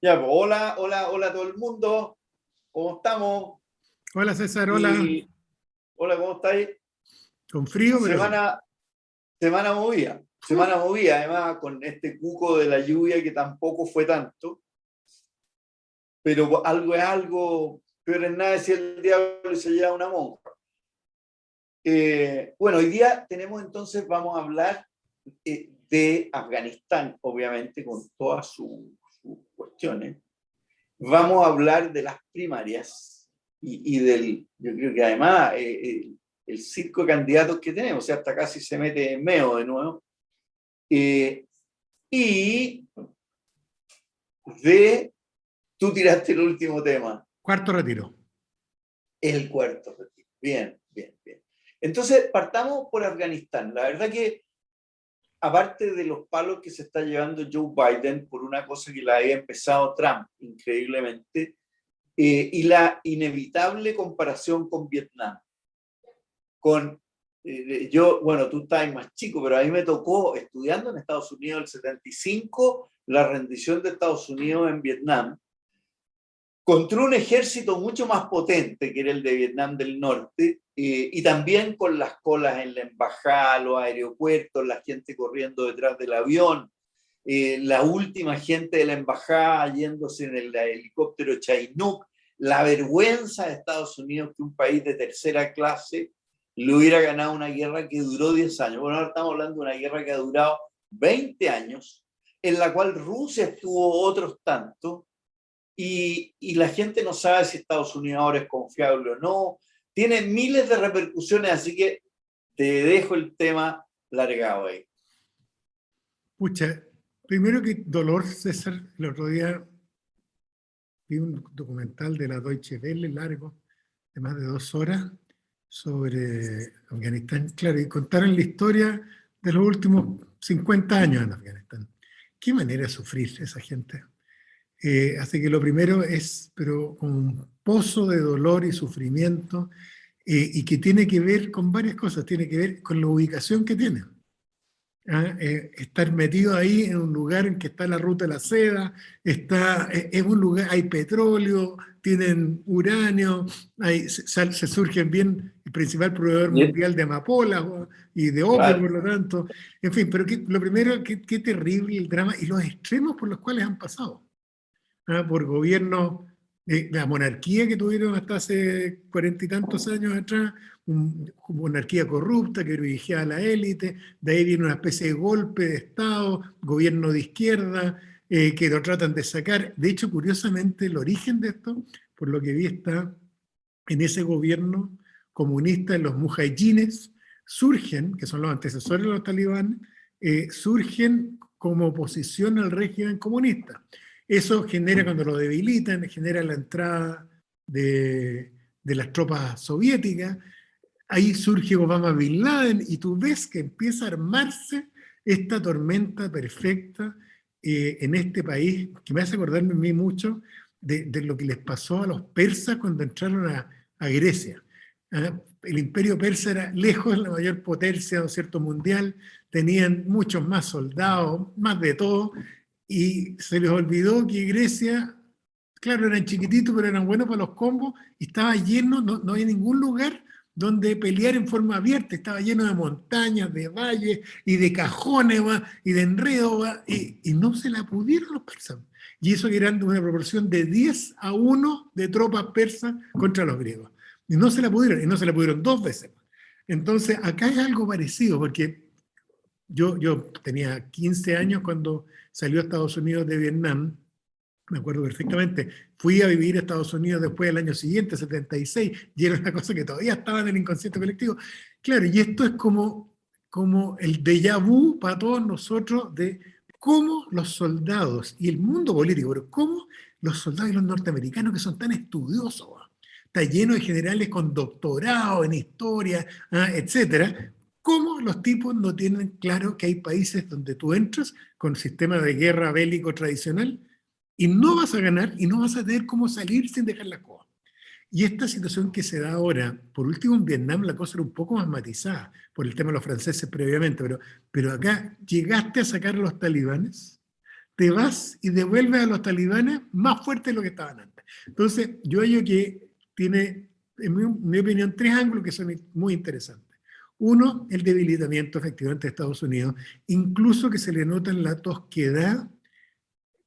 Ya, pues, hola, hola, hola a todo el mundo. ¿Cómo estamos? Hola César, hola. Y hola, ¿cómo estáis? Con frío, pero bien. Semana, semana movida. Uf, Semana movida, además, con este cuco de la lluvia que tampoco fue tanto, pero algo es algo, peor es nada si el diablo se lleva una monja. Bueno, hoy día tenemos entonces, vamos a hablar de Afganistán, obviamente, con todas sus cuestiones. Vamos a hablar de las primarias y del, yo creo que además, el circo de candidatos que tenemos, o sea, hasta casi se mete en meo de nuevo, eh, y de, tú tiraste el último tema, cuarto retiro. el cuarto retiro. Bien, bien, bien. Entonces, partamos por Afganistán. La verdad que, aparte de los palos que se está llevando Joe Biden por una cosa que la había empezado Trump, increíblemente, y la inevitable comparación con Vietnam. Con, yo, bueno, tú estás más chico, pero a mí me tocó, estudiando en Estados Unidos en el 75, la rendición de Estados Unidos en Vietnam, contra un ejército mucho más potente que era el de Vietnam del Norte, y también con las colas en la embajada, los aeropuertos, la gente corriendo detrás del avión, la última gente de la embajada yéndose en el helicóptero Chinook, la vergüenza de Estados Unidos que un país de tercera clase le hubiera ganado una guerra que duró 10 años. Bueno, ahora estamos hablando de una guerra que ha durado 20 años, en la cual Rusia estuvo otros tantos, y la gente no sabe si Estados Unidos ahora es confiable o no. Tiene miles de repercusiones, así que te dejo el tema largado ahí. Pucha, primero que dolor, César, el otro día vi un documental de la Deutsche Welle largo, de más de 2 horas, sobre Afganistán. Claro, y contaron la historia de los últimos 50 años en Afganistán. Qué manera de sufrir esa gente. Así que lo primero es, pero con un pozo de dolor y sufrimiento, y que tiene que ver con varias cosas, tiene que ver con la ubicación que tiene. Estar metido ahí en un lugar en que está la ruta de la seda, es un lugar, hay petróleo, tienen uranio, se surgen bien el principal proveedor mundial de amapolas y de opio, Claro, por lo tanto. En fin, pero lo primero, qué terrible el drama y los extremos por los cuales han pasado. Por gobiernos de la monarquía que tuvieron hasta hace 40 y tantos años atrás, una monarquía corrupta que dirigía a la élite, de ahí viene una especie de golpe de Estado, gobierno de izquierda, que lo tratan de sacar. De hecho, curiosamente, el origen de esto, por lo que vi, está en ese gobierno comunista, en los mujahidines, surgen, que son los antecesores de los talibanes, surgen como oposición al régimen comunista. Eso genera, cuando lo debilitan, genera la entrada de las tropas soviéticas. Ahí surge Obama Bin Laden y tú ves que empieza a armarse esta tormenta perfecta en este país, que me hace acordarme a mí mucho de lo que les pasó a los persas cuando entraron a Grecia. El imperio persa era lejos la mayor potencia, ¿no es cierto?, mundial, tenían muchos más soldados, más de todo, y se les olvidó que Grecia, claro, eran chiquititos, pero eran buenos para los combos, y estaba lleno, no había ningún lugar donde pelear en forma abierta, estaba lleno de montañas, de valles y de cajones y de enredo, y no se la pudieron los persas. Y eso que eran una proporción de 10-1 de tropas persas contra los griegos. Y no se la pudieron, y no se la pudieron 2 veces. Entonces, acá es algo parecido, porque yo tenía 15 años cuando salió a Estados Unidos de Vietnam, me acuerdo perfectamente. Fui a vivir a Estados Unidos después del año siguiente, 76, y era una cosa que todavía estaba en el inconsciente colectivo. Claro, y esto es como el déjà vu para todos nosotros de cómo los soldados y el mundo político, pero cómo los soldados y los norteamericanos que son tan estudiosos, está lleno de generales con doctorado en historia, etcétera, cómo los tipos no tienen claro que hay países donde tú entras con sistema de guerra bélico tradicional y no vas a ganar y no vas a tener cómo salir sin dejar la coa. Y esta situación que se da ahora, por último en Vietnam la cosa era un poco más matizada por el tema de los franceses previamente, pero acá llegaste a sacar a los talibanes, te vas y devuelves a los talibanes más fuertes de lo que estaban antes. Entonces, yo creo que tiene, en mi opinión, tres ángulos que son muy interesantes. Uno, el debilitamiento efectivamente de Estados Unidos, incluso que se le nota en la tosquedad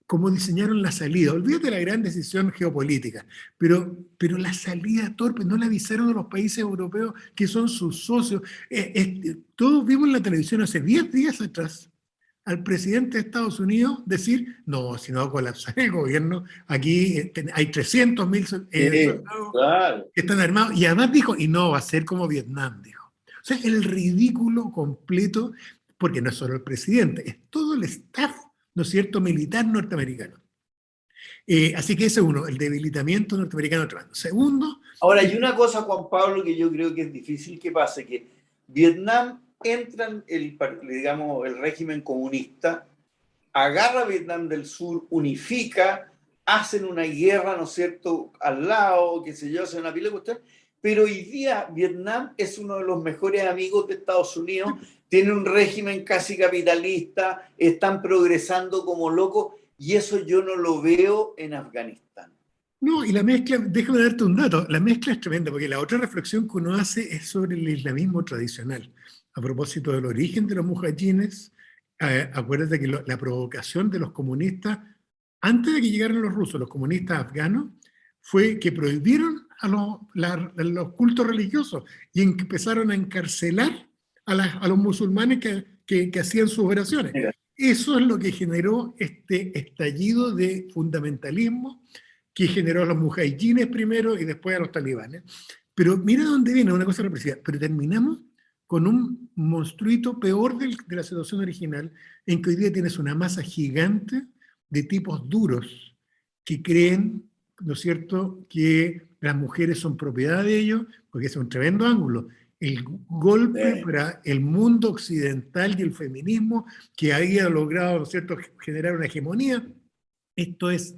cómo diseñaron la salida. Olvídate de la gran decisión geopolítica, pero la salida torpe, no la avisaron a los países europeos que son sus socios. Todos vimos en la televisión hace 10 días atrás al presidente de Estados Unidos decir, no, si no va a colapsar el gobierno, aquí hay 300.000 soldados claro. que están armados, y además dijo, y no va a ser como Vietnam, dijo. O sea, el ridículo completo, porque no es solo el presidente, es todo el staff, ¿no es cierto?, militar norteamericano. Así que ese es uno, el debilitamiento norteamericano. Segundo... Ahora, hay una cosa, Juan Pablo, que yo creo que es difícil que pase, que Vietnam entra en digamos, el régimen comunista, agarra a Vietnam del Sur, unifica, hacen una guerra, ¿no es cierto?, al lado, qué sé yo, hacen una pila de cuestiones, pero hoy día Vietnam es uno de los mejores amigos de Estados Unidos, tiene un régimen casi capitalista, están progresando como locos, y eso yo no lo veo en Afganistán. No, y la mezcla, déjame darte un dato, la mezcla es tremenda, porque la otra reflexión que uno hace es sobre el islamismo tradicional. A propósito del origen de los mujahidines, acuérdate que la provocación de los comunistas, antes de que llegaran los rusos, los comunistas afganos, fue que prohibieron a los cultos religiosos y empezaron a encarcelar a los musulmanes que hacían sus oraciones. Mira. Eso es lo que generó este estallido de fundamentalismo que generó a los mujahidines primero y después a los talibanes. Pero mira dónde viene, una cosa represiva. Pero terminamos con un monstruito peor de la situación original, en que hoy día tienes una masa gigante de tipos duros que creen, ¿no es cierto?, que las mujeres son propiedad de ellos, porque es un tremendo ángulo. El golpe para el mundo occidental y el feminismo que había logrado, ¿no es cierto?, generar una hegemonía. Esto es,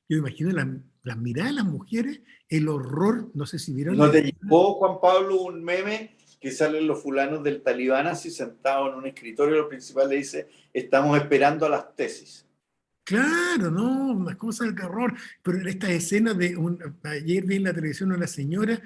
yo imagino la mirada de las mujeres, el horror, no sé si vieron... ¿No te llegó, Juan Pablo, un meme que salen los fulanos del talibán así sentados en un escritorio, lo principal le dice, estamos esperando a las tesis? Claro, no, una cosa de terror, pero esta escena de, ayer vi en la televisión a una señora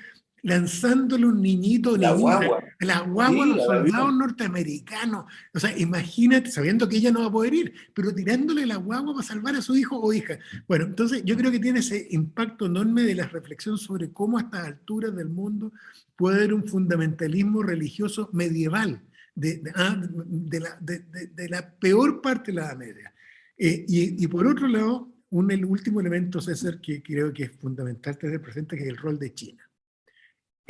lanzándole un niñito, La niñita, guagua. la guagua a Sí, los soldados norteamericanos. O sea, imagínate, sabiendo que ella no va a poder ir, pero tirándole la guagua para salvar a su hijo o hija. Bueno, entonces yo creo que tiene ese impacto enorme de la reflexión sobre cómo a estas alturas del mundo puede haber un fundamentalismo religioso medieval, de la peor parte de la Edad Media. Y por otro lado, el último elemento, César, que creo que es fundamental tener presente, que es el rol de China.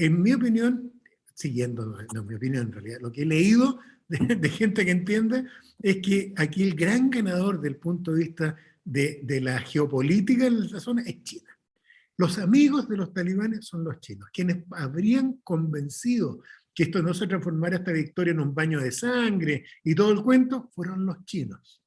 En mi opinión, siguiendo, no mi opinión en realidad, lo que he leído de gente que entiende, es que aquí el gran ganador del punto de vista de la geopolítica en la zona es China. Los amigos de los talibanes son los chinos, quienes habrían convencido que esto no se transformara esta victoria en un baño de sangre y todo el cuento, fueron los chinos.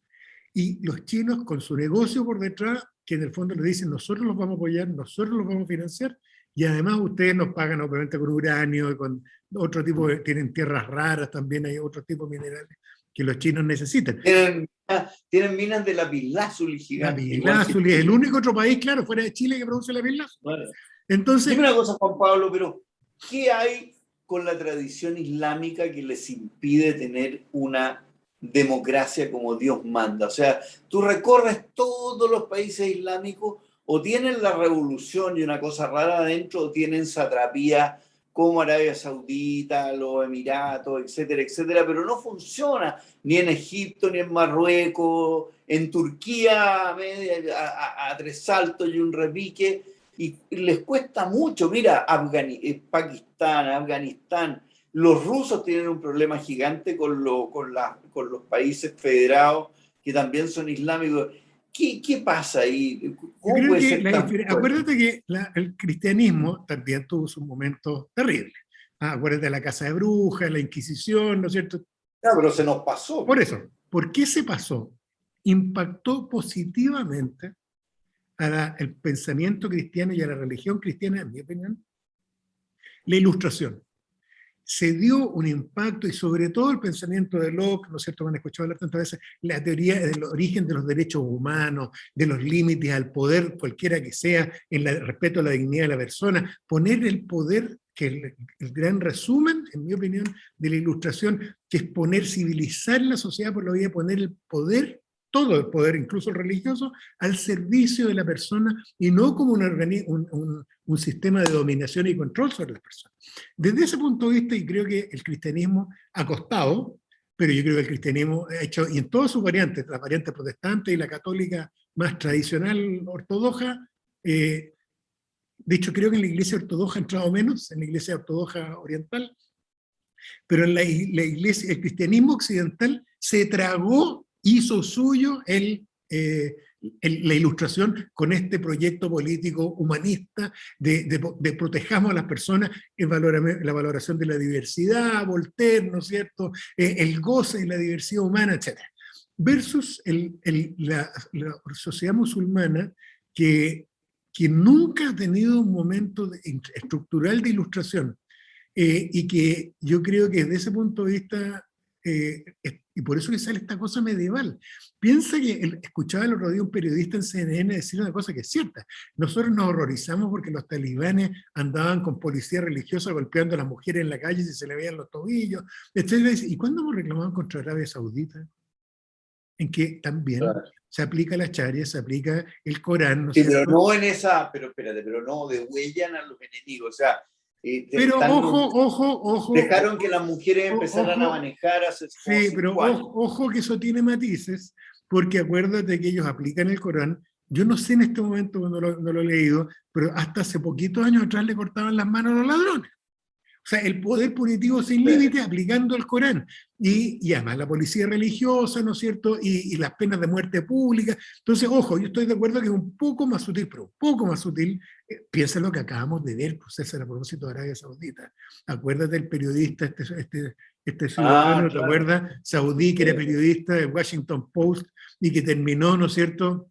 Y los chinos con su negocio por detrás, que en el fondo le dicen, nosotros los vamos a apoyar, nosotros los vamos a financiar, y además ustedes nos pagan obviamente con uranio, con otro tipo tienen tierras raras, también hay otro tipo de minerales que los chinos necesitan. Tienen minas de lapislázuli gigantes. Lapislázuli es el único otro país, claro, fuera de Chile que produce lapislázuli. Bueno. Entonces, dime una cosa, Juan Pablo, pero ¿qué hay con la tradición islámica que les impide tener una democracia como Dios manda? O sea, tú recorres todos los países islámicos, o tienen la revolución y una cosa rara adentro, o tienen satrapía como Arabia Saudita, los Emiratos, etcétera, etcétera, pero no funciona ni en Egipto, ni en Marruecos, en Turquía a tres saltos y un repique, y les cuesta mucho. Mira, Pakistán, Afganistán, los rusos tienen un problema gigante con los países federados que también son islámicos. ¿Qué pasa ahí? ¿Cómo puede ser tan fuerte? Acuérdate que el cristianismo también tuvo sus momentos terribles. Acuérdate de la Casa de Brujas, la Inquisición, ¿no es cierto? No, pero se nos pasó. Por eso, ¿por qué se pasó? Impactó positivamente al pensamiento cristiano y a la religión cristiana, en mi opinión, la Ilustración. se dio un impacto, y sobre todo el pensamiento de Locke, ¿no es cierto?, me han escuchado hablar tantas veces, la teoría del origen de los derechos humanos, de los límites al poder, cualquiera que sea, en el respeto a la dignidad de la persona, poner el poder, que el gran resumen, en mi opinión, de la Ilustración, que es poner, civilizar la sociedad por la vía de poner el poder, todo el poder, incluso el religioso, al servicio de la persona, y no como un sistema de dominación y control sobre las personas. Desde ese punto de vista, y creo que el cristianismo ha costado, pero yo creo que el cristianismo ha hecho, y en todas sus variantes, la variante protestante y la católica más tradicional ortodoxa, de hecho creo que en la iglesia ortodoxa ha entrado menos, en la iglesia ortodoxa oriental, pero en la iglesia, el cristianismo occidental se tragó, hizo suyo la Ilustración con este proyecto político humanista de protejamos a las personas, la valoración de la diversidad, Voltaire, ¿no es cierto?, el goce de la diversidad humana, etc. Versus la sociedad musulmana que nunca ha tenido un momento estructural de ilustración, y que yo creo que desde ese punto de vista, y por eso que sale esta cosa medieval. Piensa que escuchaba el otro día un periodista en CNN decir una cosa que es cierta. Nosotros nos horrorizamos porque los talibanes andaban con policía religiosa golpeando a las mujeres en la calle si se le veían los tobillos, etc. ¿Y cuándo hemos reclamado contra Arabia Saudita? En que también se aplica la Sharia, se aplica el Corán, ¿no es Sí, cierto? pero no en esa, pero espérate, pero no degüellan a los enemigos, o sea, Pero ojo, dejaron que las mujeres empezaran a ojo, manejar hace como sí, pero 5 años. ojo que eso tiene matices, porque acuérdate que ellos aplican el Corán. Yo no sé en este momento, no lo he leído, pero hasta hace poquitos años atrás le cortaban las manos a los ladrones. O sea, el poder punitivo sin límite aplicando el Corán. Y además la policía religiosa, ¿no es cierto? Y las penas de muerte pública. Entonces, ojo, yo estoy de acuerdo que es un poco más sutil, pero un poco más sutil. Piensa lo que acabamos de ver, pues, César, a propósito de Arabia Saudita. Acuérdate del periodista, este ciudadano, ¿te acuerdas? Saudí, que era periodista del Washington Post y que terminó, ¿no es cierto?,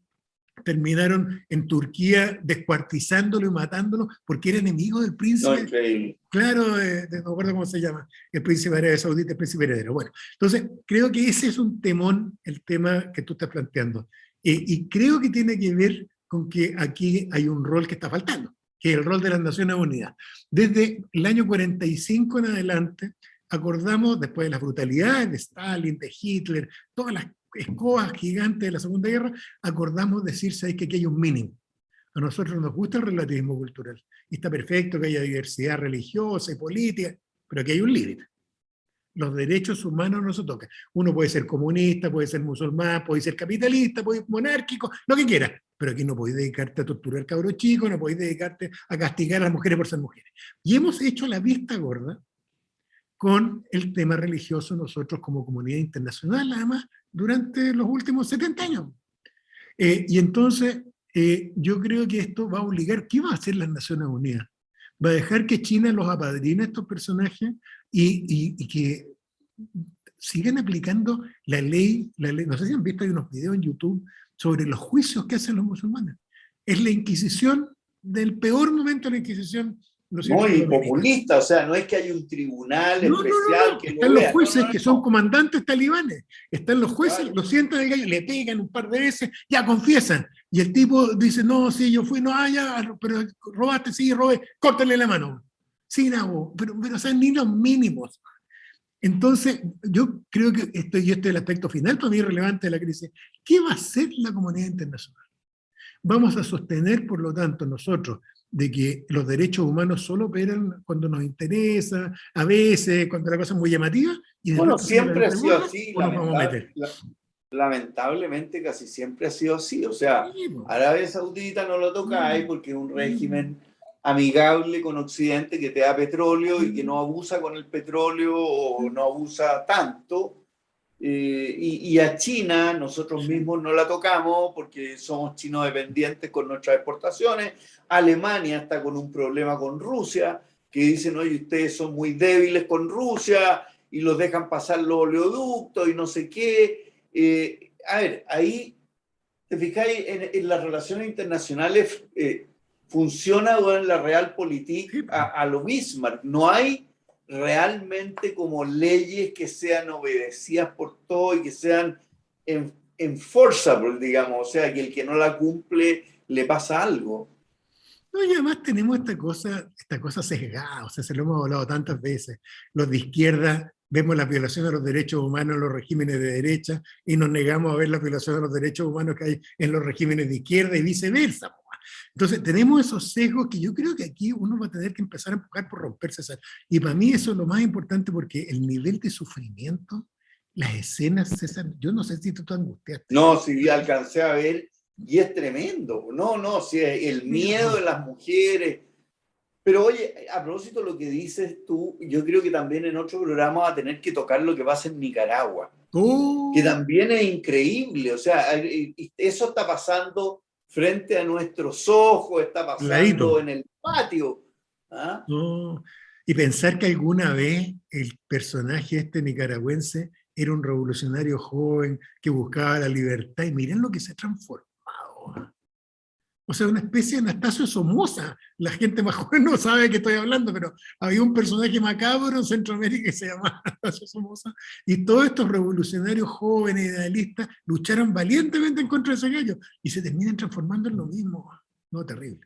terminaron en Turquía descuartizándolo y matándolo porque era enemigo del príncipe. No, increíble. Claro, no me acuerdo cómo se llama, el príncipe de Arabia Saudita, el príncipe heredero. Bueno, entonces creo que ese es un temón, el tema que tú estás planteando. Y creo que tiene que ver con que aquí hay un rol que está faltando, que es el rol de las Naciones Unidas. Desde el año 45 en adelante, acordamos, después de las brutalidades de Stalin, de Hitler, todas las escobas gigantes de la Segunda Guerra, acordamos decir, ¿sabes?, que aquí hay un mínimo. A nosotros nos gusta el relativismo cultural. Y está perfecto que haya diversidad religiosa y política, pero aquí hay un límite. Los derechos humanos no se tocan. Uno puede ser comunista, puede ser musulmán, puede ser capitalista, puede ser monárquico, lo que quiera. Pero aquí no podéis dedicarte a torturar cabros chicos, no podéis dedicarte a castigar a las mujeres por ser mujeres. Y hemos hecho la vista gorda con el tema religioso nosotros como comunidad internacional, además, durante los últimos 70 años. Y entonces, yo creo que esto va a obligar, ¿qué va a hacer las Naciones Unidas? Va a dejar que China los apadrine a estos personajes y que sigan aplicando la ley. No sé si han visto, hay unos videos en YouTube sobre los juicios que hacen los musulmanes. Es la Inquisición del peor momento de la Inquisición. No, y populista, o sea, no es que haya un tribunal especial que están lo los vea. jueces que son comandantes talibanes, están los jueces, Claro. lo sientan el gallo, le pegan un par de veces, ya confiesan, y el tipo dice, no, sí, yo fui, no, ya, pero robaste, sí, robé, córtale la mano. Sí, no, pero o sea, ni los mínimos. Entonces, yo creo que y este es el aspecto final para mí relevante de la crisis. ¿Qué va a hacer la comunidad internacional? Vamos a sostener, por lo tanto, nosotros, de que los derechos humanos solo operan cuando nos interesa, a veces, cuando la cosa es muy llamativa, y Bueno, siempre ha sido así, o nos vamos a meter. lamentablemente casi siempre ha sido así, o sea, Arabia Saudita no lo toca ahí porque es un régimen amigable con Occidente que te da petróleo y que no abusa con el petróleo o no abusa tanto. Y a China nosotros mismos no la tocamos porque somos chinos dependientes con nuestras exportaciones. Alemania está con un problema con Rusia, que dicen, oye, ustedes son muy débiles con Rusia y los dejan pasar los oleoductos y no sé qué. A ver, ahí, te fijáis, en las relaciones internacionales funciona en la realpolitik a lo Bismarck. No hay realmente como leyes que sean obedecidas por todos y que sean enforceable, digamos, o sea, que el que no la cumple le pasa algo. No, y además tenemos esta cosa sesgada, o sea, se lo hemos hablado tantas veces. Los de izquierda vemos las violaciones de los derechos humanos en los regímenes de derecha y nos negamos a ver las violaciones de los derechos humanos que hay en los regímenes de izquierda y viceversa. Entonces, tenemos esos sesgos que yo creo que aquí uno va a tener que empezar a empujar por romperse. Y para mí eso es lo más importante porque el nivel de sufrimiento, las escenas, César, yo no sé si tú te angustiaste. No, si alcancé a ver, y es tremendo. No, si el miedo de las mujeres. Pero oye, a propósito de lo que dices tú, yo creo que también en otro programa va a tener que tocar lo que pasa en Nicaragua, que también es increíble. O sea, eso está pasando frente a nuestros ojos, está pasando en el patio. ¿Ah? No. Y pensar que alguna vez el personaje este nicaragüense era un revolucionario joven que buscaba la libertad, y miren lo que se ha transformado. O sea, una especie de Anastasio Somoza. La gente más joven no sabe de qué estoy hablando, pero había un personaje macabro en Centroamérica que se llamaba Anastasio Somoza, y todos estos revolucionarios jóvenes, idealistas, lucharon valientemente en contra de ese gallo, y se terminan transformando en lo mismo. No, terrible.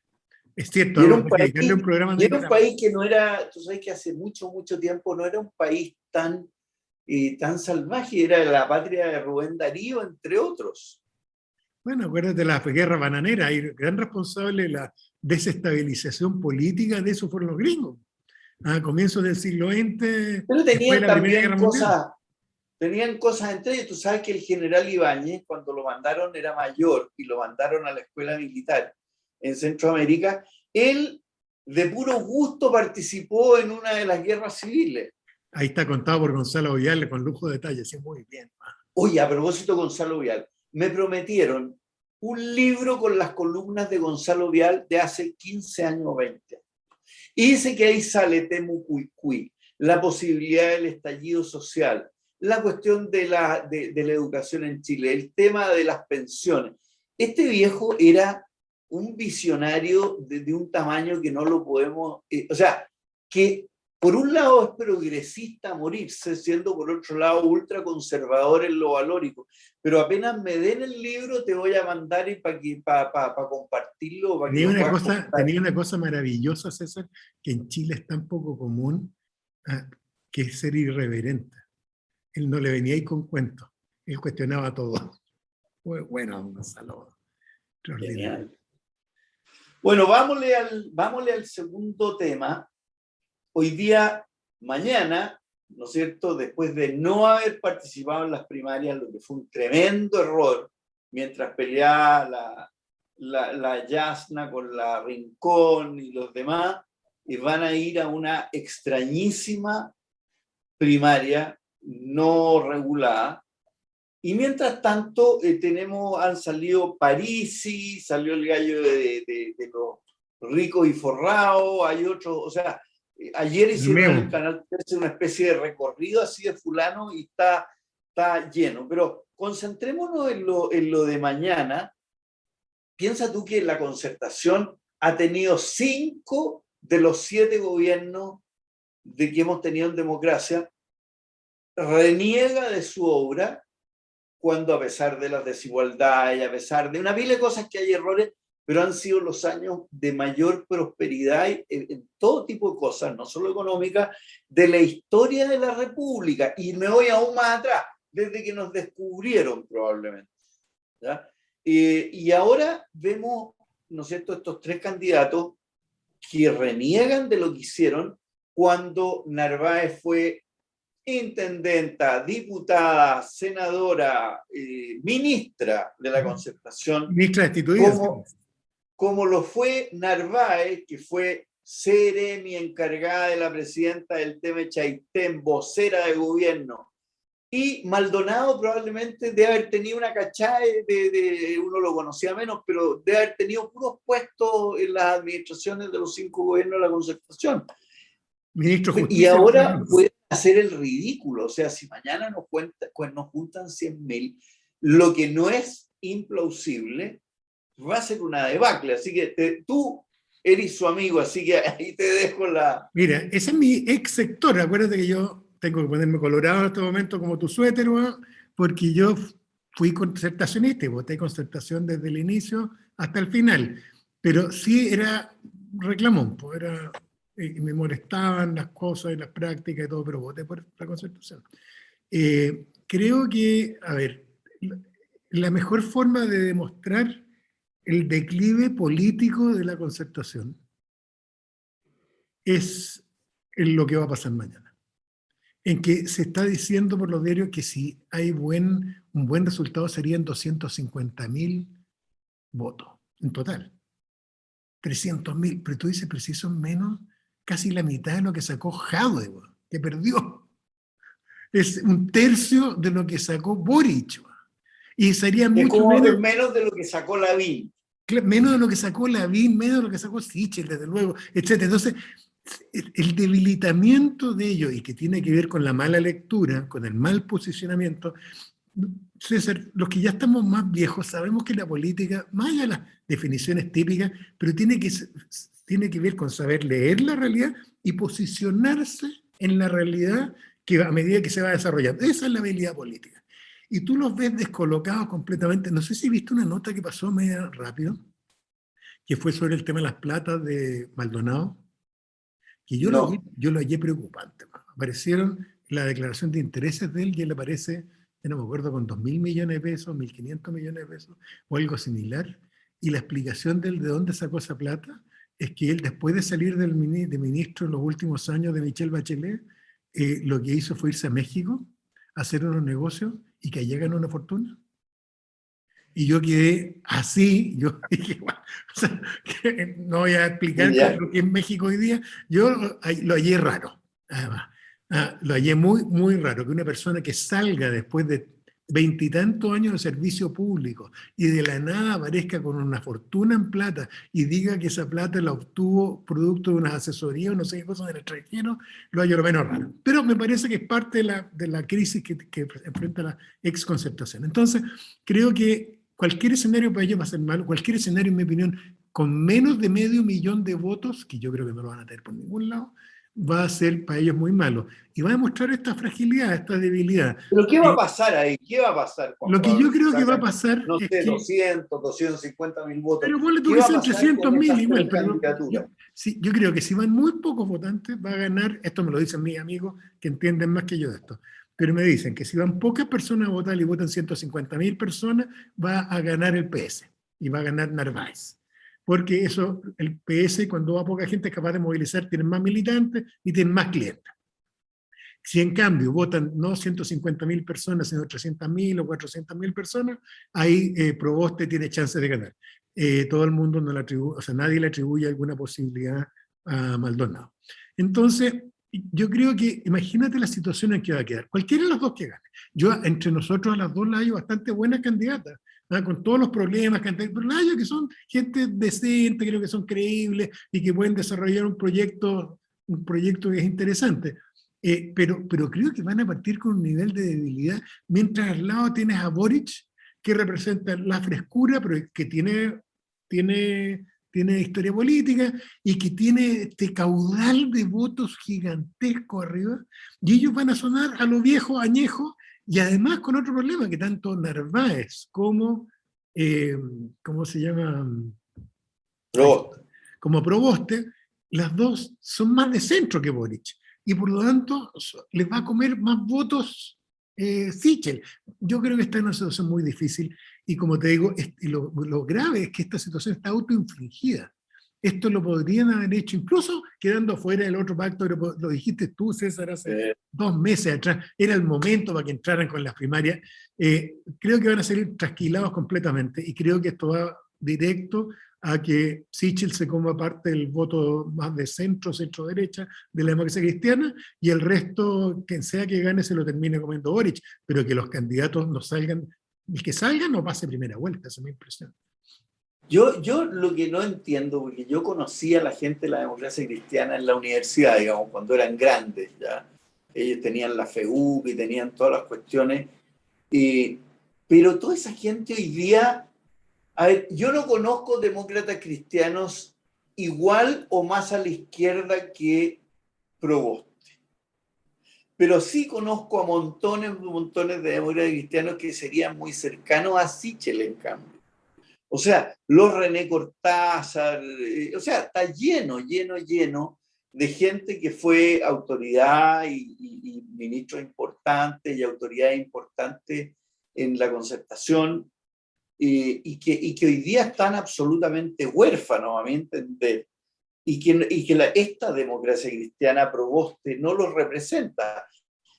Es cierto, Y era vamos a dedicarle un programa de un país que no era, tú sabes que hace mucho tiempo no era un país tan salvaje, era la patria de Rubén Darío, entre otros. Bueno, acuérdate de la guerra bananera, y el gran responsable de la desestabilización política de eso fueron los gringos. A comienzos del siglo XX, Pero después de la Primera Guerra Mundial. Tenían cosas entre ellos. Tú sabes que el general Ibáñez, cuando lo mandaron, era mayor y lo mandaron a la escuela militar en Centroamérica, él de puro gusto participó en una de las guerras civiles. Ahí está contado por Gonzalo Vial con lujo de detalles, sí, muy bien. Oye, a propósito, Gonzalo Vial, me prometieron un libro con las columnas de Gonzalo Vial de hace 15 años o 20. Y dice que ahí sale Temucuicui, la posibilidad del estallido social, la cuestión de la educación en Chile, el tema de las pensiones. Este viejo era un visionario de un tamaño que no lo podemos... o sea, que por un lado es progresista a morirse, siendo por otro lado ultraconservador en lo valórico. Pero apenas me den el libro, te voy a mandar para compartirlo. Tenía una cosa maravillosa, César, que en Chile es tan poco común, que es ser irreverente. Él no le venía ahí con cuentos, él cuestionaba todo. Bueno, Gonzalo. Genial. Bueno, vámonos al segundo tema. Hoy día, mañana, ¿no es cierto?, después de no haber participado en las primarias, lo que fue un tremendo error, mientras peleaba la Yasna con la Rincón y los demás, y van a ir a una extrañísima primaria no regulada. Y mientras tanto, han salido Parisi, salió el gallo de los ricos y forrados, hay otros, o sea, ayer hicieron en el Canal 13 una especie de recorrido así de fulano y está lleno. Pero concentrémonos en lo de mañana. Piensa tú que la Concertación ha tenido 5 de los 7 gobiernos de que hemos tenido en democracia, reniega de su obra, cuando a pesar de las desigualdades, a pesar de una pila de cosas que hay errores, pero han sido los años de mayor prosperidad en todo tipo de cosas, no solo económicas, de la historia de la República. Y me voy aún más atrás, desde que nos descubrieron probablemente. ¿Ya? Y ahora vemos, ¿no es cierto?, estos 3 candidatos que reniegan de lo que hicieron cuando Narváez fue intendenta, diputada, senadora, ministra de la Concertación, ministra destituida, como lo fue Narváez, que fue seremi encargada de la presidenta del Teme Chaitén, vocera de gobierno, y Maldonado probablemente debe haber tenido una cachada uno lo conocía menos, pero debe haber tenido puros puestos en las administraciones de los 5 gobiernos de la Concertación. Ministro de Justicia, y ahora pueden hacer el ridículo. O sea, si mañana nos juntan 100.000, lo que no es implausible va a ser una debacle. Así que tú eres su amigo, así que ahí te dejo la... Mira, ese es mi ex sector. Acuérdate que yo tengo que ponerme colorado en este momento como tu suéter, weón, porque yo fui concertacionista y voté concertación desde el inicio hasta el final. Pero sí era reclamón, pues era, y me molestaban las cosas y las prácticas y todo, pero voté por la concertación. Creo que, a ver, la mejor forma de demostrar el declive político de la concertación es en lo que va a pasar mañana. En que se está diciendo por los diarios que si hay un buen resultado serían 250.000 votos en total. 300.000, pero tú dices, pero si son menos, casi la mitad de lo que sacó Jadwe, que perdió. Es un tercio de lo que sacó Boric. Y sería Es mucho como menos, menos de lo que sacó Lavín. menos de lo que sacó Lavín, menos de lo que sacó Sichel, desde luego, etc. Entonces, el debilitamiento de ello, y que tiene que ver con la mala lectura, con el mal posicionamiento, César, los que ya estamos más viejos sabemos que la política, más allá de las definiciones típicas, pero tiene que ver con saber leer la realidad y posicionarse en la realidad que a medida que se va desarrollando. Esa es la habilidad política. Y tú los ves descolocados completamente. No sé si viste una nota que pasó medio rápido, que fue sobre el tema de las platas de Maldonado, que No. yo lo hallé preocupante. Aparecieron la declaración de intereses de él y él aparece, ya no me acuerdo, con 2.000 millones de pesos, 1.500 millones de pesos o algo similar. Y la explicación de él de dónde sacó esa plata es que él, después de salir de ministro en los últimos años de Michelle Bachelet, lo que hizo fue irse a México a hacer unos negocios y que allá ganó una fortuna. Y yo quedé así, yo dije, bueno, o sea, no voy a explicar Ya. lo que es México hoy día, yo lo hallé raro, además. Lo hallé muy, muy raro, que una persona que salga después de 20 y tantos años de servicio público y de la nada aparezca con una fortuna en plata y diga que esa plata la obtuvo producto de una asesoría o no sé qué cosa del extranjero, lo hallo lo menos raro. Pero me parece que es parte de la crisis que enfrenta la exconcertación. Entonces, creo que cualquier escenario para ellos va a ser malo, cualquier escenario, en mi opinión, con menos de 500.000 de votos, que yo creo que no lo van a tener por ningún lado, va a ser para ellos muy malo. Y va a demostrar esta fragilidad, esta debilidad. ¿Pero qué va a pasar ahí? ¿Qué va a pasar, Juan Lo que Pablo, yo si creo que va a sacan, pasar no es sé, que, 250.000 votos? pero ponle tú ¿Qué que va a sean pasar con 300.000 esas igual, pero precandidaturas? sí, yo creo que si van muy pocos votantes, va a ganar, esto me lo dicen mis amigos que entienden más que yo de esto, pero me dicen que si van pocas personas a votar y votan 150.000 personas, va a ganar el PS y va a ganar Narváez. Porque eso, el PS, cuando va poca gente es capaz de movilizar, tienen más militantes y tienen más clientes. Si en cambio votan no 150.000 personas, sino 300.000 o 400.000 personas, ahí Proboste tiene chances de ganar. Todo el mundo no le atribuye, o sea, nadie le atribuye alguna posibilidad a Maldonado. Entonces, yo creo que, imagínate la situación en que va a quedar. Cualquiera de las dos que gane. Yo, entre nosotros, a las dos las hallo bastante buenas candidatas, con todos los problemas, pero las hallo que son gente decente, creo que son creíbles y que pueden desarrollar un proyecto que es interesante. Pero creo que van a partir con un nivel de debilidad, mientras al lado tienes a Boric, que representa la frescura, pero que tiene historia política y que tiene este caudal de votos gigantesco arriba, y ellos van a sonar a lo viejo, añejo, y además con otro problema, que tanto Narváez como, ¿cómo se llama? Proboste. Como Proboste, las dos son más de centro que Boric, y por lo tanto les va a comer más votos Sichel. Yo creo que está en una situación muy difícil, y como te digo, lo grave es que esta situación está autoinfligida. Esto lo podrían haber hecho incluso quedando fuera del otro pacto, pero lo dijiste tú, César, hace 2 meses atrás, era el momento para que entraran con las primarias. Creo que van a salir trasquilados completamente, y creo que esto va directo a que Sichel se coma parte del voto más de centro, centro-derecha de la democracia cristiana, y el resto, quien sea que gane, se lo termine comiendo Boric, pero que los candidatos no salgan, el que salga no pase primera vuelta, esa es mi impresión. Yo lo que no entiendo, porque yo conocí a la gente de la democracia cristiana en la universidad, digamos, cuando eran grandes, ya. Ellos tenían la FEUC y tenían todas las cuestiones, pero toda esa gente hoy día, a ver, yo no conozco demócratas cristianos igual o más a la izquierda que Proboste. Pero sí conozco a montones de demócratas cristianos que serían muy cercanos a Sichel, en cambio. O sea, los René Cortázar, o sea, está lleno de gente que fue autoridad y ministros importantes y autoridades importantes en la concertación y que hoy día están absolutamente huérfanos, a mi entender, y que esta democracia cristiana Proboste no los representa,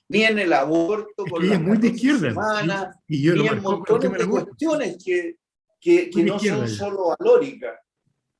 ni en el aborto Es que con ella las es muy de 14 izquierda, semanas, y yo lo ni en marcó con el montones tema del de aborto. cuestiones Muy que de no izquierda son ella. solo valóricas.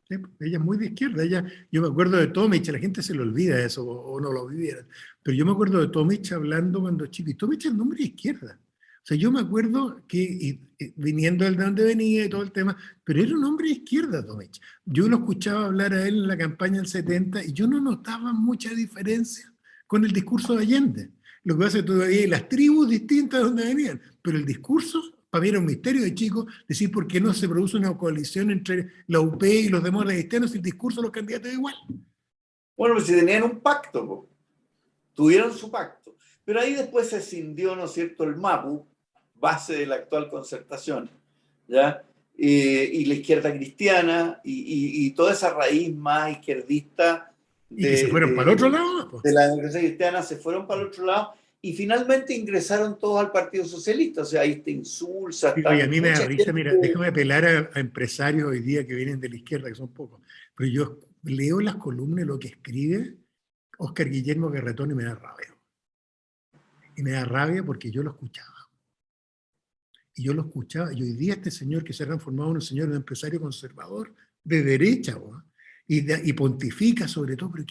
Sí, ella es muy de izquierda. Yo me acuerdo de Tomich, la gente se le olvida eso o no lo viviera. Pero yo me acuerdo de Tomich hablando cuando chico. Y Tomich es un hombre de izquierda. O sea, yo me acuerdo que, viniendo de donde venía y todo el tema, pero era un hombre de izquierda, Tomich. Yo lo escuchaba hablar a él en la campaña del 70 y yo no notaba mucha diferencia con el discurso de Allende. Lo que pasa es que todavía hay las tribus distintas de donde venían, pero el discurso, para mí era un misterio de chico, decir por qué no se produce una coalición entre la UP y los demócratas cristianos si el discurso de los candidatos es igual. Bueno, pues si tenían un pacto, pues, tuvieron su pacto. Pero ahí después se escindió, ¿no es cierto?, el MAPU, base de la actual concertación, ¿ya? Y la izquierda cristiana y toda esa raíz más izquierdista Y que se fueron para el otro lado. Pues. de la democracia cristiana se fueron para el otro lado y finalmente ingresaron todos al Partido Socialista. O sea, ahí está Insulza, Y a está mí me da mucha risa, gente. mira, déjame apelar a empresarios hoy día que vienen de la izquierda, que son pocos. Pero yo leo las columnas, lo que escribe Óscar Guillermo Garretón y me da rabia. Y me da rabia porque yo lo escuchaba. Y yo lo escuchaba. Y hoy día este señor que se ha transformado en un señor, un empresario conservador de derecha, y pontifica sobre todo. Pero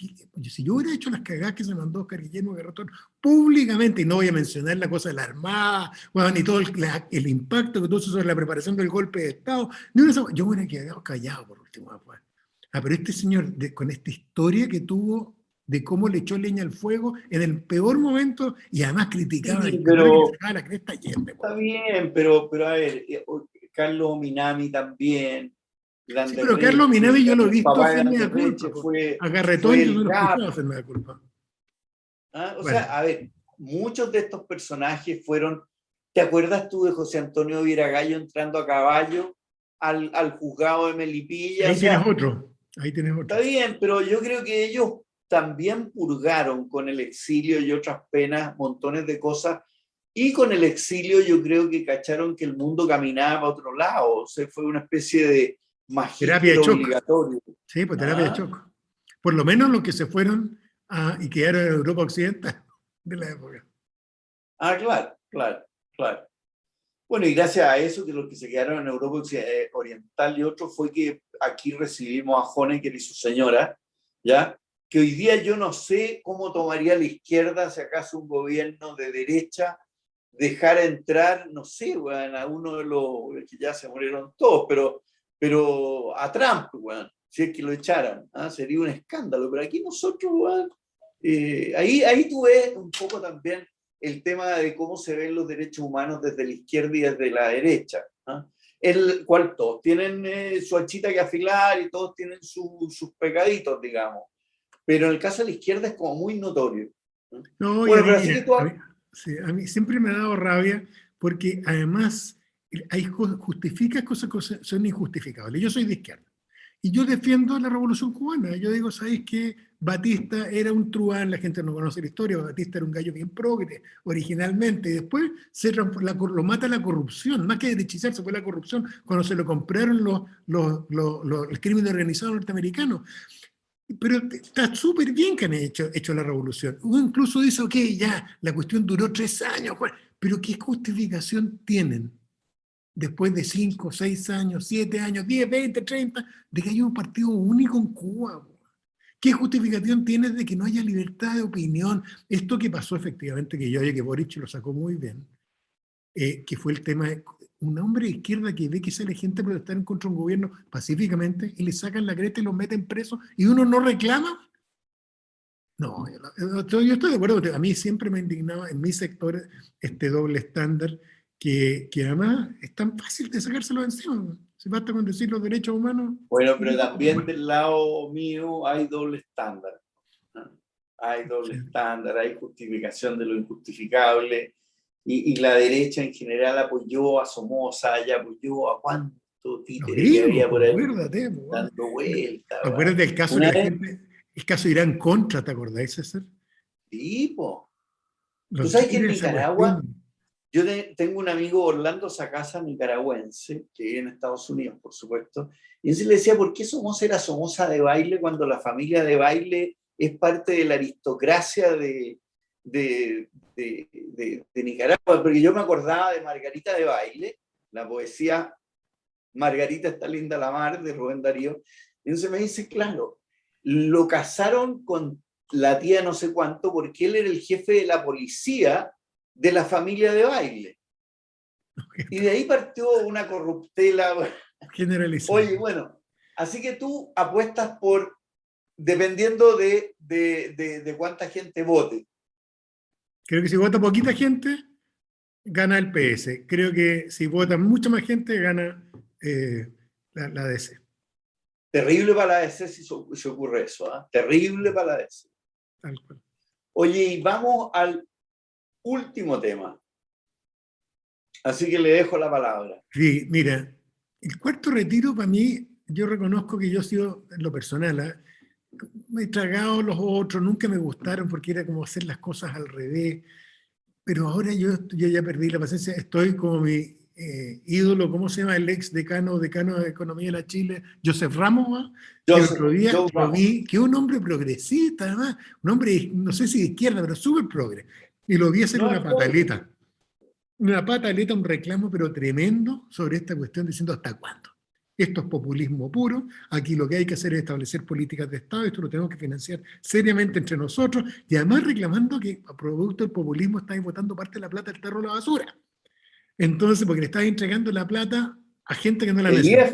si yo hubiera hecho las cagadas que se mandó Oscar Guillermo Garretón públicamente, y no voy a mencionar la cosa de la Armada, ni todo el impacto que tuvo sobre la preparación del golpe de Estado, yo me hubiera quedado callado por último. Pero este señor, con esta historia que tuvo de cómo le echó leña al fuego en el peor momento y además criticaba Sí, al primero que le pero sacaba la cresta Allende. está bien, pero a ver, Carlos Minami también, Sí, pero Carlos Landerreche, Minami yo lo he el visto papá de hacer media culpa. Landerreche A fue Garretón yo no el lo he GAP. escuchado hacer media culpa. ¿Ah? O Bueno, sea, a ver, muchos de estos personajes fueron, ¿te acuerdas tú de José Antonio Viragallo entrando a caballo al juzgado de Melipilla? O ahí tienes sea, otro. Ahí tienes está otro. bien, pero yo creo que ellos también purgaron con el exilio y otras penas montones de cosas. Y con el exilio yo creo que cacharon que el mundo caminaba para otro lado. O sea, fue una especie de Terapia magíster de shock. obligatorio. Sí, pues terapia de ¿Ah? shock. Por lo menos los que se fueron y quedaron en Europa Occidental de la época. Ah, claro, claro, claro. Bueno, y gracias a eso, que los que se quedaron en Europa Oriental y otros, fue que aquí recibimos a Honecker y su señora, ¿ya? Que hoy día yo no sé cómo tomaría la izquierda, si acaso un gobierno de derecha, dejar entrar, no sé, bueno, a uno de los, que ya se murieron todos, pero a Trump, bueno, si es que lo echaran, ¿ah? Sería un escándalo. Pero aquí nosotros, bueno, ahí tú ves un poco también el tema de cómo se ven los derechos humanos desde la izquierda y desde la derecha, ¿no? El cual todos tienen su hachita que afilar y todos tienen sus pecaditos, digamos. Pero en el caso de la izquierda es como muy notorio, ¿no? No, y a Bueno, mí, pero así que mira, tú... sí, a mí siempre me ha dado rabia porque además justifica cosas que son injustificables. Yo soy de izquierda y yo defiendo la Revolución Cubana. Yo digo, ¿sabéis qué? Batista era un truán, la gente no conoce la historia, Batista era un gallo bien progre originalmente, y después lo mata la corrupción, más que derechizarse fue la corrupción cuando se lo compraron el crimen organizado norteamericano. Pero está súper bien que han hecho la revolución. Uno incluso dice, ok, ya, la cuestión duró 3 años, pero ¿qué justificación tienen después de 5, 6 años, 7 años, 10, 20, 30, de que haya un partido único en Cuba? ¿Qué justificación tienes de que no haya libertad de opinión? Esto que pasó efectivamente, que yo oye que Boric lo sacó muy bien, que fue el tema de un hombre de izquierda que ve que sale gente a protestar en contra de un gobierno pacíficamente y le sacan la cresta y los meten presos y uno no reclama. No, yo estoy de acuerdo. A mí siempre me ha indignado en mi sector este doble estándar que además es tan fácil de sacárselo de encima. Si basta con decir los derechos humanos. Bueno, pero también del lado mío hay doble estándar. Hay doble estándar, hay justificación de lo injustificable. Y la derecha en general apoyó a Somoza, ya apoyó a cuánto Los títere que gringos, había por ahí acuérdate. dando vueltas. Acuérdate del caso que la gente, el caso de Irán Contra, ¿te acordáis, César? Tipo. Tú Los sabes que en chiles esa Nicaragua, cuestión. yo tengo un amigo, Orlando Sacasa, nicaragüense, que vive en Estados Unidos, por supuesto, y él se le decía, ¿por qué Somoza era Somoza de baile cuando la familia de baile es parte de la aristocracia de Nicaragua? Porque yo me acordaba de Margarita de Baile, la poesía Margarita está linda la mar, de Rubén Darío, y entonces me dice, claro, lo casaron con la tía no sé cuánto porque él era el jefe de la policía de la familia de baile. Y de ahí partió una corruptela. Generalizada. Oye, bueno, así que tú apuestas por, dependiendo de cuánta gente vote. Creo que si vota poquita gente, gana el PS. Creo que si vota mucha más gente, gana la DC. Terrible para la DC si ocurre eso, ¿eh? Terrible para la DC. Tal cual. Oye, y vamos al último tema. Así que le dejo la palabra. Sí, mira, el cuarto retiro para mí, yo reconozco que yo he sido, en lo personal, me he tragado los otros, nunca me gustaron porque era como hacer las cosas al revés, pero ahora yo ya perdí la paciencia, estoy como mi ídolo, ¿cómo se llama? El ex decano de Economía de la Chile, Joseph Ramos, ¿va? Que el otro día lo vi, que es un hombre progresista, además, un hombre, no sé si de izquierda, pero súper progre, y lo vi hacer una pataleta. Una pataleta, un reclamo, pero tremendo sobre esta cuestión, diciendo hasta cuándo. Esto es populismo puro, aquí lo que hay que hacer es establecer políticas de Estado, esto lo tenemos que financiar seriamente entre nosotros, y además reclamando que a producto del populismo estáis botando parte de la plata del tarro a la basura. Entonces, porque le estáis entregando la plata a gente que no la necesita.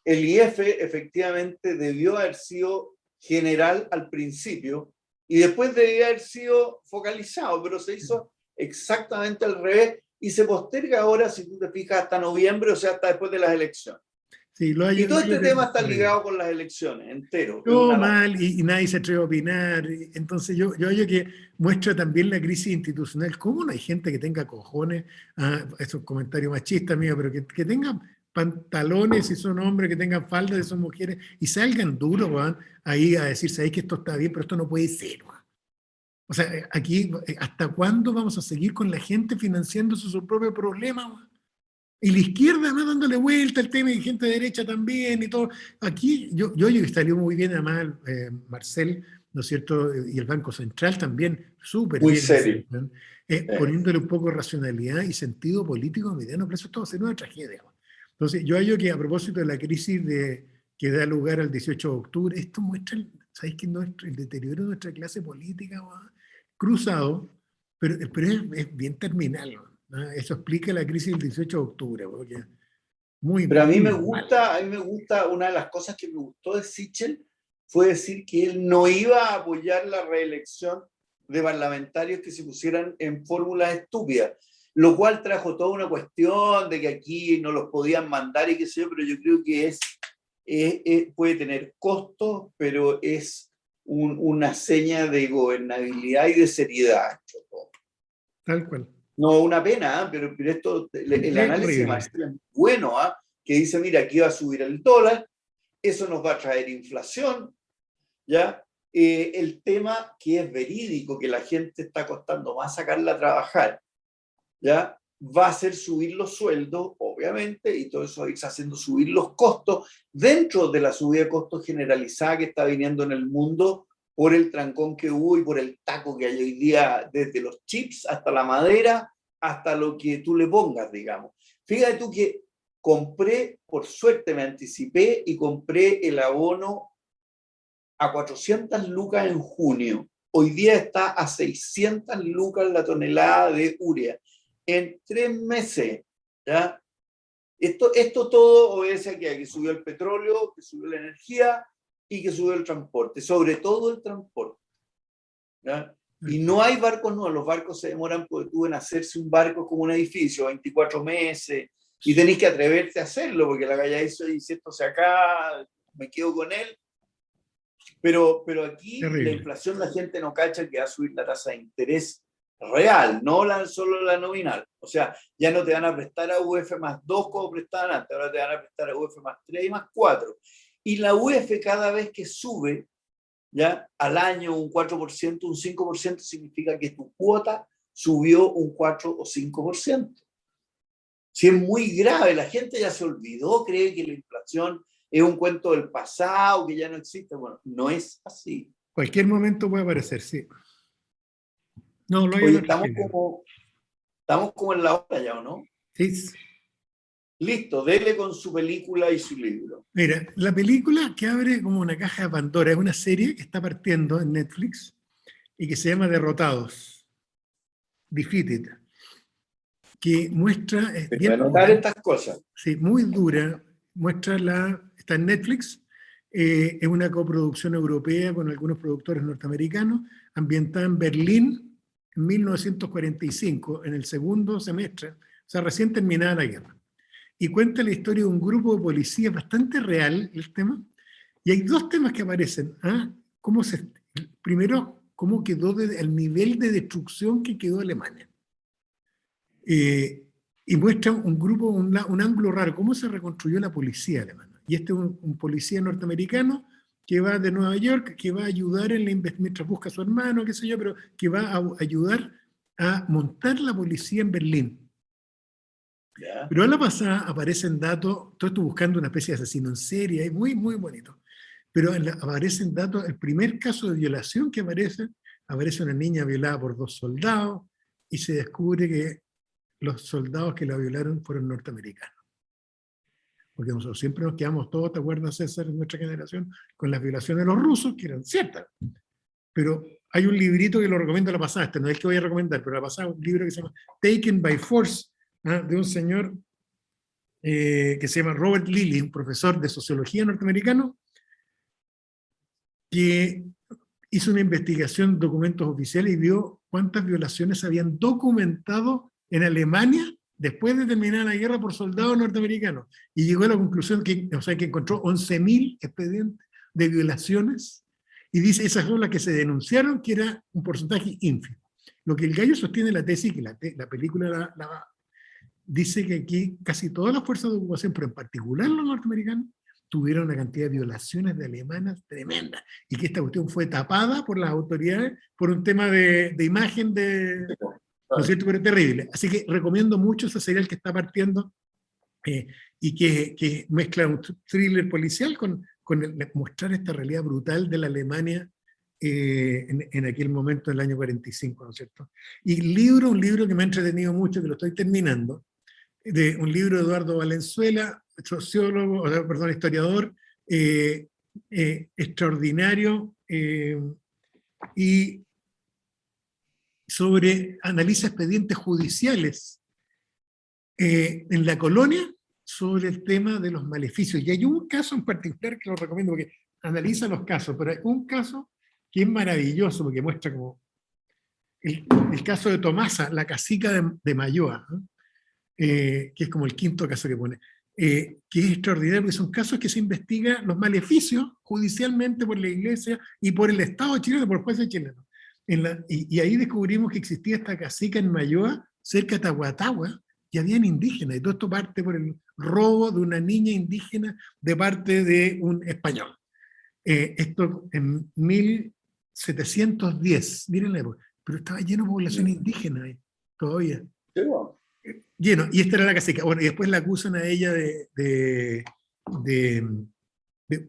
El IF efectivamente debió haber sido general al principio y después debió haber sido focalizado, pero se hizo exactamente al revés y se posterga ahora, si tú te fijas, hasta noviembre, o sea, hasta después de las elecciones. Sí, y todo este tema está ligado con las elecciones, entero. Todo mal y nadie se atreve a opinar. Entonces yo que muestra también la crisis institucional. ¿Cómo no hay gente que tenga cojones? Esos comentarios machistas míos, pero que tengan pantalones si son hombres, que tengan faldas si son mujeres y salgan duros, van ahí a decir, sabéis que esto está bien, pero esto no puede ser. Man. O sea, aquí, ¿hasta cuándo vamos a seguir con la gente financiándose su propio problema? Man? Y la izquierda además dándole vuelta al tema y gente de derecha también y todo. Aquí yo que salió muy bien además Marcel, ¿no es cierto? Y el Banco Central también, súper muy bien. serio. Poniéndole un poco de racionalidad y sentido político a mediano plazo, esto va a ser una tragedia. Entonces yo hallo que a propósito de la crisis que da lugar al 18 de octubre, esto muestra, ¿sabéis que el deterioro de nuestra clase política va cruzado, pero es bien terminal, ¿no? Eso explica la crisis del 18 de octubre. Porque pero a mí me gusta, una de las cosas que me gustó de Sichel fue decir que él no iba a apoyar la reelección de parlamentarios que se pusieran en fórmulas estúpidas, lo cual trajo toda una cuestión de que aquí no los podían mandar y qué sé yo, pero yo creo que puede tener costos, pero es una seña de gobernabilidad y de seriedad. Tal cual. No, una pena, pero esto, el análisis de Marcelo es bueno, que dice, mira, aquí va a subir el dólar, eso nos va a traer inflación, ¿ya? El tema que es verídico, que la gente está costando más sacarla a trabajar, ¿ya? Va a hacer subir los sueldos, obviamente, y todo eso va a irse haciendo subir los costos dentro de la subida de costos generalizada que está viniendo en el mundo por el trancón que hubo y por el taco que hay hoy día, desde los chips hasta la madera, hasta lo que tú le pongas, digamos. Fíjate tú que compré, por suerte me anticipé y compré el abono a 400 lucas en junio. Hoy día está a 600 lucas la tonelada de urea. En 3 meses, ¿ya? Esto todo obedece a que subió el petróleo, que subió la energía y que subió el transporte, sobre todo el transporte, ¿ya? Y no hay barcos nuevos, los barcos se demoran porque tú en hacerse un barco como un edificio, 24 meses, Y tenéis que atreverte a hacerlo, porque la galla hizo, y si esto se acá, me quedo con él. Pero aquí la Terrible. inflación, la gente no cacha que va a subir la tasa de interés real, no solo la nominal. O sea, ya no te van a prestar a UF más 2 como prestaban antes, ahora te van a prestar a UF más 3 y más 4. Y la UF cada vez que sube, ya al año un 4%, un 5%, significa que tu cuota subió un 4 o 5%. Si es muy grave, la gente ya se olvidó, cree que la inflación es un cuento del pasado, que ya no existe. Bueno, no es así. Cualquier momento puede aparecer, sí. No, lo hay Oye, una tragedia. estamos como en la hora ya, ¿o no? Sí. Listo, dele con su película y su libro. Mira, la película que abre como una caja de Pandora es una serie que está partiendo en Netflix y que se llama Derrotados, Defeated, que muestra, es Pero bien anotar dura, estas cosas. sí, muy dura, está en Netflix, es una coproducción europea con algunos productores norteamericanos, ambientada en Berlín en 1945, en el segundo semestre, o sea, recién terminada la guerra. Y cuenta la historia de un grupo de policías bastante real, el tema, y hay dos temas que aparecen. ¿Ah? Primero, cómo quedó el nivel de destrucción que quedó Alemania. Y muestra un grupo, un ángulo raro, cómo se reconstruyó la policía alemana. Y este es un policía norteamericano que va de Nueva York, que va a ayudar mientras busca a su hermano, qué sé yo, pero que va a ayudar a montar la policía en Berlín. ¿Ya? Pero a la pasada aparecen datos, todo esto buscando una especie de asesino en serie, es muy, muy bonito. Pero aparecen datos, el primer caso de violación que aparece una niña violada por 2 soldados y se descubre que los soldados que la violaron fueron norteamericanos. Porque nosotros siempre nos quedamos todos, ¿te acuerdas, César, en nuestra generación, con las violaciones de los rusos, que eran ciertas? Pero hay un librito que lo recomiendo a la pasada, este no es el que voy a recomendar, pero a la pasada un libro que se llama Taken by Force, de un señor que se llama Robert Lilly, un profesor de sociología norteamericano, que hizo una investigación en documentos oficiales y vio cuántas violaciones se habían documentado en Alemania después de terminar la guerra por soldados norteamericanos. Y llegó a la conclusión que, o sea, que encontró 11.000 expedientes de violaciones y dice esas son las que se denunciaron, que era un porcentaje ínfimo. Lo que el gallo sostiene la tesis, que la película dice que aquí casi todas las fuerzas de ocupación, pero en particular los norteamericanos, tuvieron una cantidad de violaciones de alemanas tremenda, y que esta cuestión fue tapada por las autoridades por un tema de imagen, ¿no es cierto? Pero terrible. Así que recomiendo mucho ese serial que está partiendo y que mezcla un thriller policial con mostrar esta realidad brutal de la Alemania en aquel momento, en el año 45, ¿no es cierto? Y un libro que me ha entretenido mucho, que lo estoy terminando, de un libro de Eduardo Valenzuela, sociólogo, perdón, historiador, extraordinario, y analiza expedientes judiciales en la colonia sobre el tema de los maleficios. Y hay un caso en particular que lo recomiendo porque analiza los casos, pero hay un caso que es maravilloso porque muestra como el caso de Tomasa, la cacica de Mayoa, ¿no? Que es como el quinto caso que pone, que es extraordinario, porque son casos que se investigan los maleficios judicialmente por la Iglesia y por el Estado chileno, por jueces chilenos. Y ahí descubrimos que existía esta cacica en Mayoa, cerca de Tahuatahua, y habían indígenas, y todo esto parte por el robo de una niña indígena de parte de un español. Esto en 1710, miren la época, pero estaba lleno de población indígena ahí, todavía. Sí, bueno. Lleno, y esta era la cacica. Bueno, y después la acusan a ella de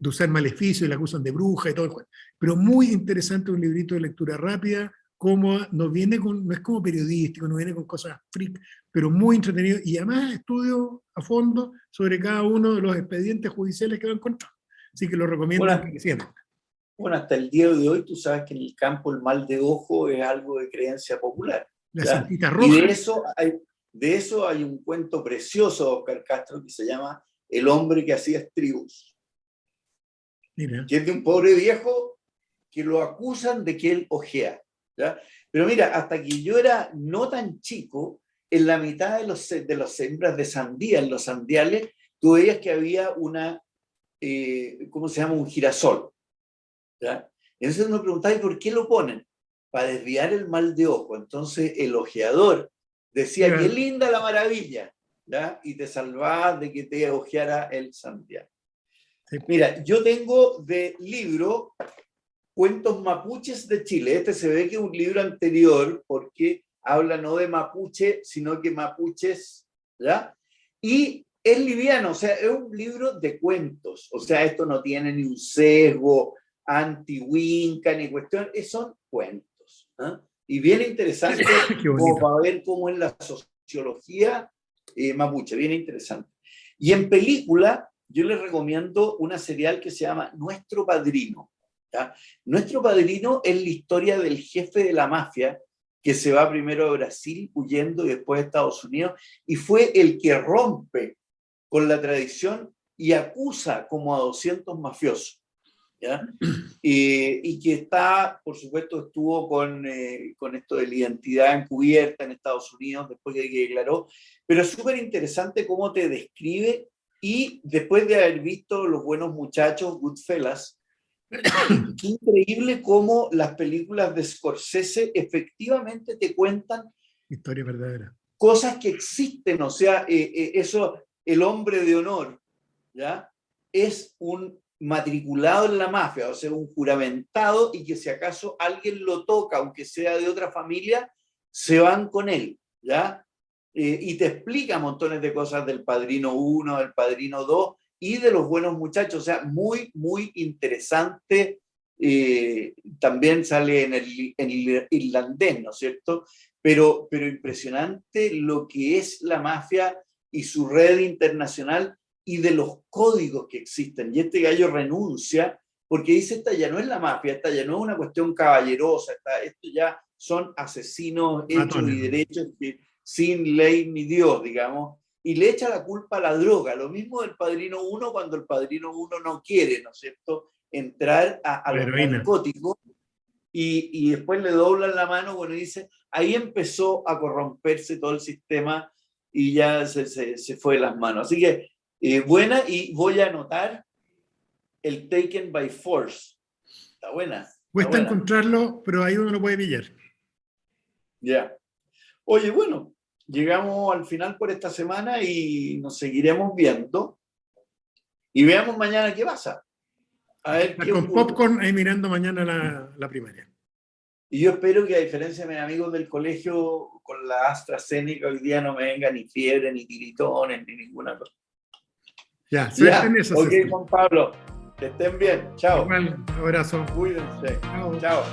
usar maleficio y la acusan de bruja y todo el juego. Pero muy interesante, un librito de lectura rápida, como no es como periodístico, no viene con cosas freak, pero muy entretenido, y además estudio a fondo sobre cada uno de los expedientes judiciales que va a encontrar. Así que lo recomiendo encarecidamente. Bueno, hasta el día de hoy tú sabes que en el campo el mal de ojo es algo de creencia popular. La ¿ya? cintita Y roja. de eso hay un cuento precioso de Oscar Castro que se llama El hombre que hacía estribos. Mira. Que es de un pobre viejo que lo acusan de que él ojea. ¿ya? Pero mira, hasta que yo era no tan chico, en la mitad de las hembras de sandía, en los sandiales, tú veías que había una, ¿cómo se llama? Un girasol. ¿Ya? Entonces uno preguntaba, ¿y por qué lo ponen? Para desviar el mal de ojo. Entonces el ojeador decía, qué linda la maravilla, ¿ya? Y te salvaba de que te ojeara el sandial. Sí. Mira, yo tengo de libro Cuentos Mapuches de Chile. Este se ve que es un libro anterior porque habla no de mapuche, sino que mapuches, ¿ya? Y es liviano, o sea, es un libro de cuentos. O sea, esto no tiene ni un sesgo anti-Winca ni cuestión, son cuentos. ¿Eh? Y bien interesante como para ver cómo es la sociología mapuche, bien interesante. Y en película, yo les recomiendo una serial que se llama Nuestro Padrino. ¿Ya? Nuestro Padrino es la historia del jefe de la mafia que se va primero a Brasil huyendo y después a Estados Unidos, y fue el que rompe con la tradición y acusa como a 200 mafiosos. ¿Ya? Y que está, por supuesto, estuvo con esto de la identidad encubierta en Estados Unidos después de que declaró, pero es súper interesante cómo te describe, y después de haber visto Los Buenos Muchachos, Goodfellas, qué increíble cómo las películas de Scorsese efectivamente te cuentan historia verdadera, cosas que existen. O sea, eso, el hombre de honor, ¿ya? Es un matriculado en la mafia, o sea, un juramentado, y que si acaso alguien lo toca, aunque sea de otra familia, se van con él, ¿ya? Y te explica montones de cosas del Padrino 1, del Padrino 2 y de Los Buenos Muchachos. O sea, muy, muy interesante. También sale en el irlandés, ¿no es cierto? Pero impresionante lo que es la mafia y su red internacional, y de los códigos que existen. Y este gallo renuncia porque dice, esta ya no es la mafia, esta ya no es una cuestión caballerosa, esto ya son asesinos hechos y derechos sin ley ni Dios, digamos, y le echa la culpa a la droga. Lo mismo del Padrino 1, cuando el Padrino 1 no quiere, ¿no es cierto?, entrar a los narcóticos, y después le doblan la mano, bueno, y dice, ahí empezó a corromperse todo el sistema y ya se fue de las manos. Así que buena, y voy a anotar el Taken by Force. Está buena. Cuesta encontrarlo, pero ahí uno lo puede pillar. Ya. Oye, bueno, llegamos al final por esta semana y nos seguiremos viendo. Y veamos mañana qué pasa. A ver qué con ocurre. Popcorn ahí mirando mañana la primaria. Y yo espero que, a diferencia de mis amigos del colegio, con la AstraZeneca hoy día no me venga ni fiebre, ni tiritones, ni ninguna cosa. Ya, suerte en eso. Ok, Juan Pablo. Que estén bien. Chao. Igual, abrazo. Cuídense. Chao.